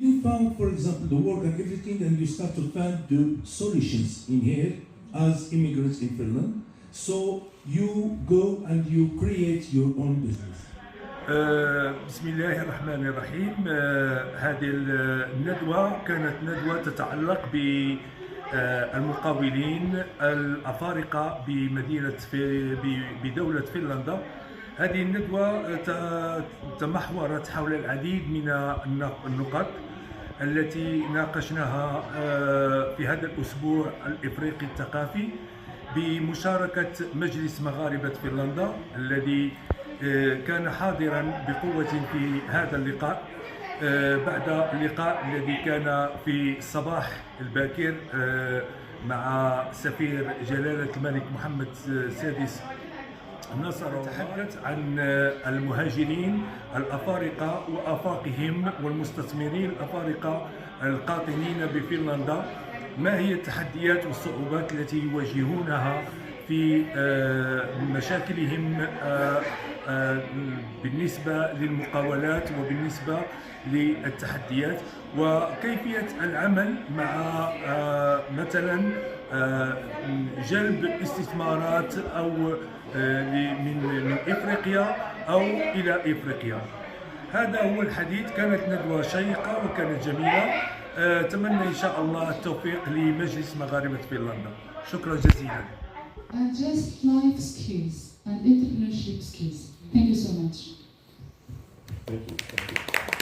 You found, for example, the work and everything, and you start to find the solutions in here as immigrants in Finland. So you go and you create your own business. بسم الله الرحمن الرحيم. هذه الندوة كانت ندوة تتعلق بالمقاولين الأفارقة بدولة فنلندا. هذه الندوة تمحورت حول العديد من النقط التي ناقشناها في هذا الأسبوع الإفريقي الثقافي بمشاركة مجلس مغاربة فنلندا الذي كان حاضرا بقوة في هذا اللقاء بعد اللقاء الذي كان في الصباح الباكر مع سفير جلالة الملك محمد السادس نصر. تحدث عن المهاجرين الأفارقة وآفاقهم والمستثمرين الأفارقة القاطنين بفنلندا، ما هي التحديات والصعوبات التي يواجهونها في مشاكلهم بالنسبة للمقاولات وبالنسبة للتحديات، وكيفية العمل مع مثلا جلب استثمارات أو من إفريقيا أو إلى إفريقيا. هذا هو الحديث. كانت ندوة شيقة وكانت جميلة. أتمنى إن شاء الله التوفيق لمجلس مغاربة فنلندا. شكرا جزيلا. And just life skills and entrepreneurship skills. Thank you so much. Thank you.